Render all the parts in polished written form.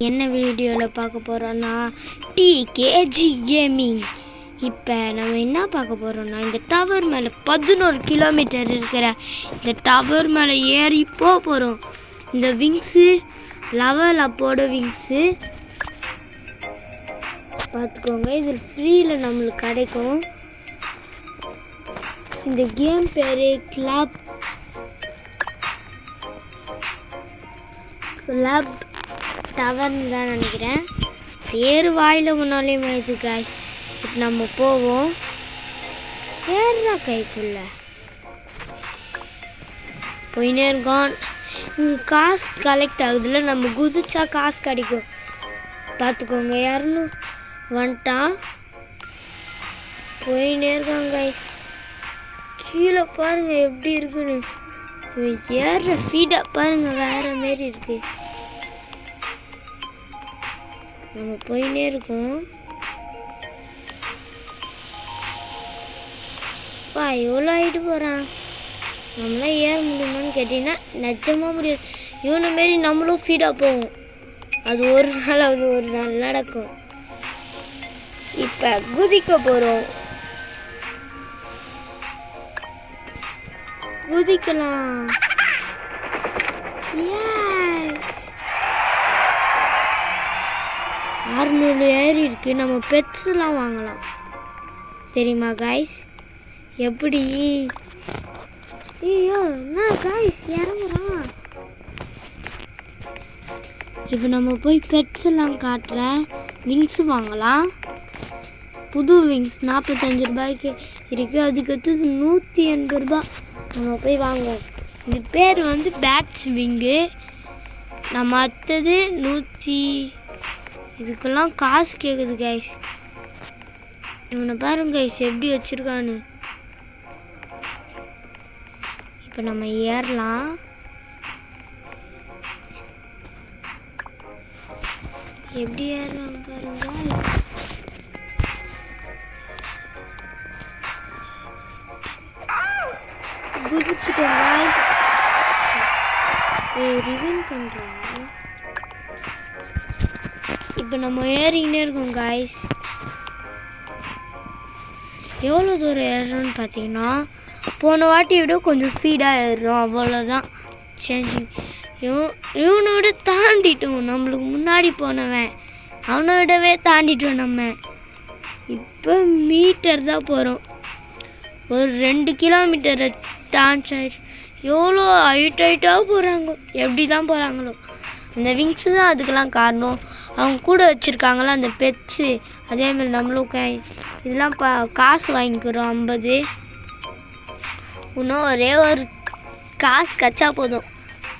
என்ன வீடியோவில் பார்க்க போகிறோன்னா டிகேஜி கேமிங். இப்போ நம்ம என்ன பார்க்க போகிறோன்னா இந்த டவர் மேலே 11 கிலோமீட்டர் இருக்கிற இந்த டவர் மேலே ஏறி போகிறோம். இந்த விங்ஸு லெவல் அப்போட விங்ஸு பார்த்துக்கோங்க. இதில் ஃப்ரீயில் நம்மளுக்கு கிடைக்கும். இந்த கேம் பேர் கிளப் டவர்னு தான் நினைக்கிறேன். பேர் வாயில் முன்னாலே இது காய்ஸ். இப்போ நம்ம போவோம். ஏறா கைக்குள்ள போயினே இருக்கோம். இங்கே காசு கலெக்ட் ஆகுதுல்ல, நம்ம குதிச்சா காசு கிடைக்கும். பார்த்துக்கோங்க. யாருன்னு வந்துட்டான். போயினே இருக்காங்க காய்ஸ். கீழே பாருங்கள் எப்படி இருக்குன்னு. ஏற ஃபீடாக பாருங்கள் வேறு மாரி இருக்குது. நம்ம போயினே இருக்கோம். எவ்வளோ ஆகிட்டு போகிறான். நம்மளாம் ஏற முடியுமான்னு கேட்டிங்கன்னா நிஜமாக முடியாது. இவனை மாரி நம்மளும் ஃபீடாக போவோம். அது ஒரு நாள் நடக்கும். இப்போ குதிக்க போகிறோம். குதிக்கலாம். 600 ஏறி இருக்குது. நம்ம பெட்ஸ்லாம் வாங்கலாம் தெரியுமா காய்ஸ்? எப்படி? ஐயோ என்ன காய்ஸ் இறங்குறான். இப்போ நம்ம போய் பெட்ஸ் எல்லாம் காட்டுறேன். விங்ஸு வாங்கலாம். புது விங்ஸ் 45 ரூபாய்க்கு இருக்குது. அதுக்கடுத்தது 180 ரூபா. நம்ம போய் வாங்குவோம். இது பேர் வந்து பேட்ஸ் விங்கு. நம்ம அடுத்தது 100. இதுக்கெல்லாம் காசு கேட்குது கைஸ். இவனை பாருங்க கைஸ் எப்படி வச்சுருக்கான்னு. இப்போ நம்ம ஏறலாம். எப்படி ஏறலாம் பாருங்க. குதிச்சுட்டோம் கைஸ். ரிவன் பண்ணுறோம். இப்போ நம்ம ஏறிக்கிட்டே இருக்கோம் காய்ஸ். எவ்வளோ தூரம் ஏறுறோன்னு பார்த்தீங்கன்னா போன வாட்டி விட கொஞ்சம் ஸ்பீடாக ஏறுறோம். அவ்வளோதான் சேஞ்சிங். இவனை விட தாண்டிட்டோம். நம்மளுக்கு முன்னாடி போனவன் அவனை விடவே தாண்டிட்டோம். நம்ம இப்போ மீட்டர் தான் போகிறோம். ஒரு 2 கிலோமீட்டரை தாண்டி எவ்வளோ ஹைட்டாக போகிறாங்க. எப்படி தான் போகிறாங்களோ. அந்த விங்ஸு தான் அதுக்கெல்லாம் காரணம். அவங்க கூட வச்சுருக்காங்களா அந்த பெட்ஸு. அதேமாதிரி நம்மளும் இதெல்லாம் காசு வாங்கிக்கிறோம் 50. இன்னும் ஒரே ஒரு காசு கச்சா போதும்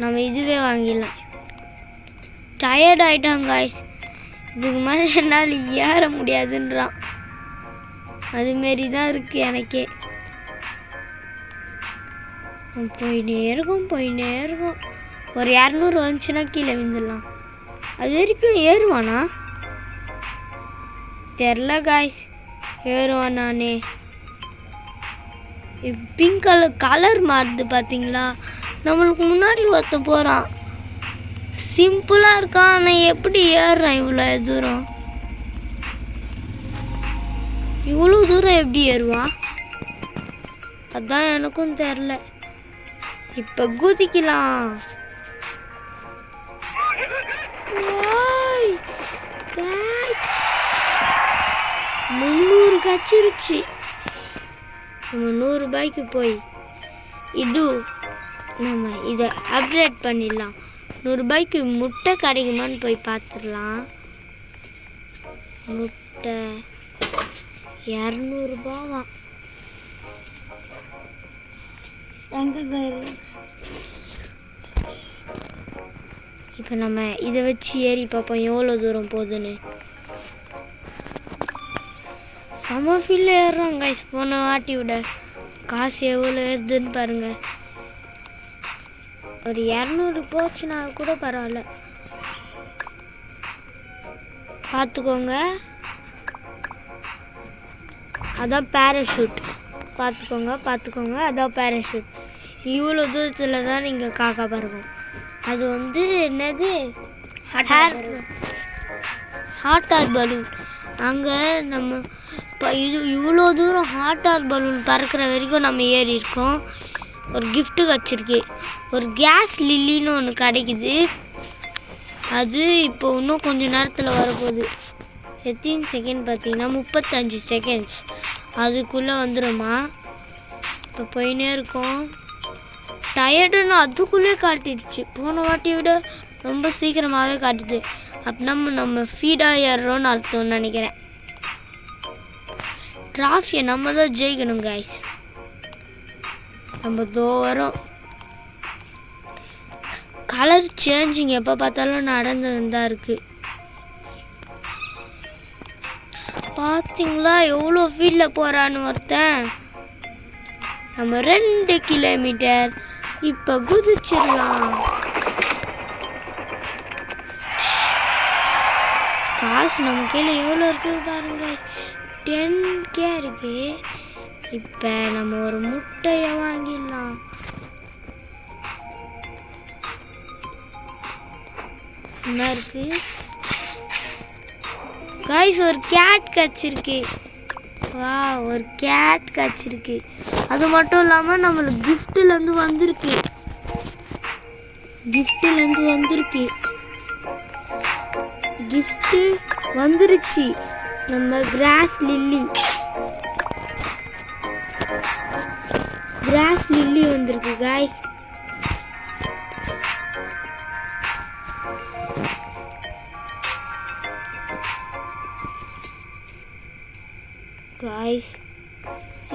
நம்ம இதுவே வாங்கிடலாம். டயர்ட் ஆகிட்டாங்க காய்ஸ். இதுக்கு மாதிரி என்னால் ஏற முடியாதுன்றான். அதுமாரி தான் இருக்குது எனக்கே. போயிட்டே இருக்கும். ஒரு 200 வந்துச்சுன்னா கீழே விழுந்துடலாம். அது வரைக்கும் ஏறுவானா தெரில காய்ஸ். ஏறுவான் நானே. பிங்க் கலர் மாறுது பார்த்தீங்களா. நம்மளுக்கு முன்னாடி ஒருத்த போகிறான். சிம்பிளாக இருக்கான். ஆனால் எப்படி ஏறுறான் இவ்வளோ தூரம்? இவ்வளோ தூரம் எப்படி ஏறுவான்? அதான் எனக்கும் தெரில. இப்போ குதிக்கலாம். 300 கச்சிருச்சு. நம்ம 100 ரூபாய்க்கு போய் நம்ம இதை அப்கிரேட் பண்ணிடலாம். 100 ரூபாய்க்கு முட்டை கிடைக்குமான்னு போய் பார்த்துடலாம். முட்டை 200 ரூபாவா? இப்போ நம்ம இதை வச்சு ஏறி பார்ப்போம் எவ்வளோ தூரம் போகுதுன்னு. செம ஃபீல்ல ஏறுறோம் கைஸ். போன வாட்டி விட காசு எவ்வளோ ஏறுதுன்னு பாருங்கள். ஒரு 200 போச்சுன்னா கூட பரவாயில்ல. பார்த்துக்கோங்க. அதான் பேராஷூட். பார்த்துக்கோங்க. அதான் பேராஷூட். இவ்வளோ தூரத்தில் தான் நீங்கள் காக்கா பறக்கும். அது வந்து என்னது ஹாட் ஏர் பலூன். அங்கே நம்ம இப்போ இவ்வளோ தூரம் ஹாட் ஏர் பலூன் பறக்கிற வரைக்கும் நம்ம ஏறி இருக்கோம். ஒரு கிஃப்ட்டு கிடச்சிருக்கு. ஒரு கேஸ் லில்லின்னு ஒன்று கிடைக்குது. அது இப்போ இன்னும் கொஞ்சம் நேரத்தில் வரப்போகுது. எத்தனை செகண்ட் பார்த்தீங்கன்னா 35 செகண்ட்ஸ். அதுக்குள்ளே வந்துடுமா? இப்போ போயினே இருக்கோம். டயர்டுன்னு அதுக்குள்ளே காட்டிடுச்சு. போன வாட்டியை விட ரொம்ப சீக்கிரமாகவே காட்டுது. அப்படின்னா நம்ம ஃபீடாக ஏறுறோன்னு அர்த்தம்னு நினைக்கிறேன். டிராஃபியை நம்ம தான் ஜெயிக்கணும் கைஸ். நம்ம வரோம். கலர் சேஞ்சிங் எப்போ பார்த்தாலும் நடந்துன்னு தான் இருக்குது. பார்த்தீங்களா எவ்வளோ ஃபீல்டில் போகிறான்னு ஒருத்தன். நம்ம 2 கிலோமீட்டர் இப்போ குதிச்சிடலாம். காசு நம்ம கீழே எவ்வளோ இருக்குது பாருங்க. 10K இருக்கு. இப்போ நம்ம ஒரு முட்டையை வாங்கிடலாம். என்ன இருக்கு கைஸ்? ஒரு கேட் கிடச்சிருக்கு. வா, ஒரு கேட் கிடச்சிருக்கு. அது மட்டும் இல்லாமல் நம்மளுக்கு கிஃப்ட்லேருந்து வந்திருக்கு. கிஃப்ட்டு வந்துருச்சு. நம்ம கிராஸ் லில்லி வந்திருக்கு கைஸ்.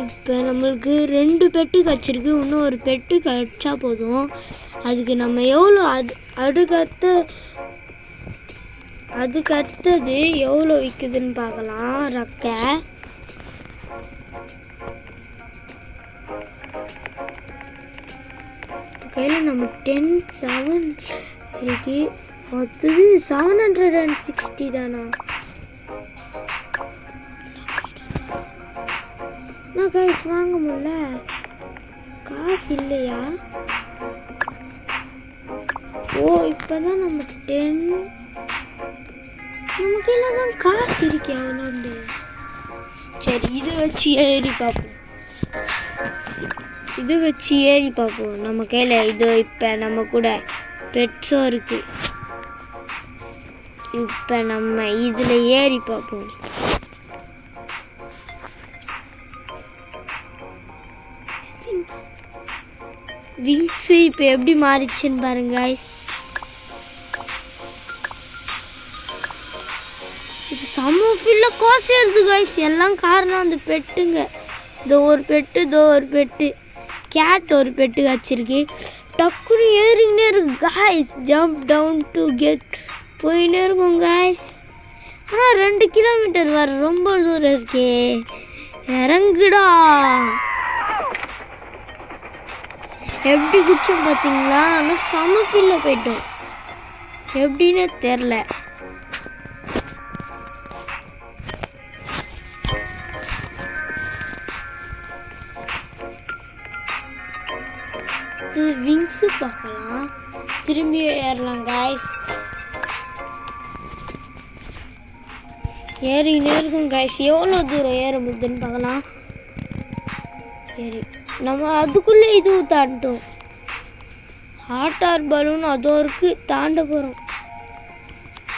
இப்போ நம்மளுக்கு 2 பெட்டு கிடச்சிருக்கு. இன்னும் ஒரு பெட்டு கிடச்சா போதும். அதுக்கு நம்ம எவ்வளோ அதுக்கடுத்தது எவ்வளோ விற்குதுன்னு பார்க்கலாம். ரக்கை கையில் நம்ம 10,7 இருக்கு. அடுத்தது 760 தானா? நான் கைஸ் வாங்க முடியல. காசு இல்லையா? ஓ, இப்போதான் நம்ம 10 நமக்கு எல்லாம் தான் காசு இருக்கு. அவ்வளோண்டு. சரி, இதை வச்சு ஏறி பார்ப்போம். நம்ம கையில் இது இப்போ நம்ம கூட பெட்ஸும் இருக்கு. இப்போ நம்ம இதில் ஏறி பார்ப்போம். விங்ஸு இப்போ எப்படி மாறிச்சுன்னு பாருங்க. இப்போ செம்ம ஃபீல்டில் காசு ஏறுது கைஸ். எல்லாம் காரணம் அந்த பெட்டுங்க. இதோ ஒரு பெட்டு கேட் ஒரு பெட்டு வச்சிருக்கு. டக்குன்னு ஏறிங்கன்னே இருக்கு guys. Jump down to get போயின்னே இருக்கும் கைஸ். ஆனால் 2 கிலோமீட்டர் வர ரொம்ப தூரம் இருக்கே. இறங்குடா. எப்படி குச்சோம் பார்த்தீங்களா? ஆனால் செம ஃபீல்டில் போயிட்டோம். எப்படின்னே தெரில. இது விங்ஸு பார்க்கலாம். திரும்பி ஏறலாம் கைஸ். ஏறினே இருக்கும் கைஸ். எவ்வளோ தூரம் ஏற முடியுதுன்னு பார்க்கலாம். சரி, நம்ம அதுக்குள்ளே இதுவும் தாண்டிட்டோம். ஹாட் ஏர் பலூன் அதோ இருக்கு. தாண்ட போகிறோம்.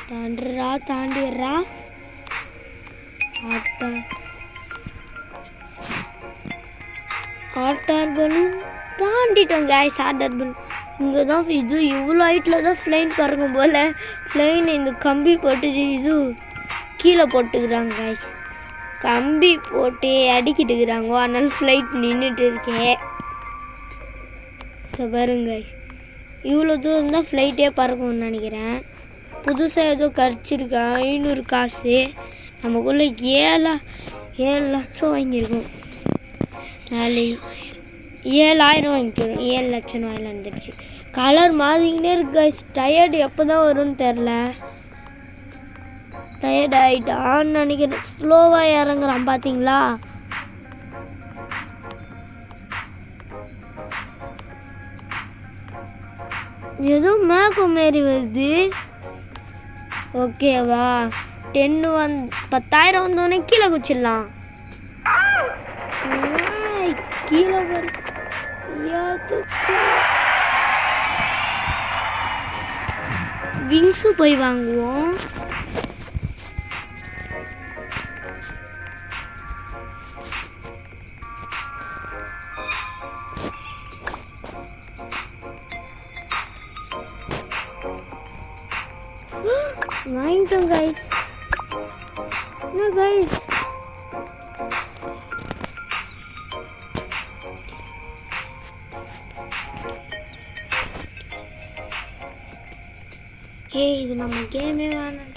தாண்டிடுறா. ஹாட் ஏர் பலூன் தாண்டிட்டோம் கைஸ். ஹாட் ஏர் பலூன் இங்கே தான். இது இவ்வளோ ஹைட்டில் தான் ஃப்ளைன் பறக்கும் போல். ஃப்ளைன் இந்த கம்பி போட்டு இது கீழே போட்டுக்கிறாங்க கைஸ். கம்பி போட்டு அடிக்கிட்டு இருக்கிறாங்க. அதனால ஃப்ளைட் நின்றுட்டு இருக்கேன். பாருங்க, இவ்வளோ தூரம் தான் ஃப்ளைட்டே பறக்கும்னு நினைக்கிறேன். புதுசாக ஏதோ கிடச்சிருக்கா 500 காசு. நமக்குள்ளே 7 லட்சம் வாங்கியிருக்கோம். 7,000 வாங்கிக்கிறோம். 7 லட்சம் வாயில் வந்துடுச்சு. கலர் மாறிக்கினே இருக்கு கைஸ். டயர்டு எப்போ தான் வரும்னு தெரில. டயர்ட் ஆகிட்டான்னு நினைக்கிறேன். ஸ்லோவாக இறங்குறான் பார்த்தீங்களா? ஏதோ மேகம் மாரி வருது. ஓகேவா 10,000 வந்தோடனே கீழே குச்சிடலாம். கீழே விங்ஸு போய் வாங்குவோம். வாங்கிட்டோம் கைஸ். என்ன கைஸ், இது நம்ம கேமே வேணாம்.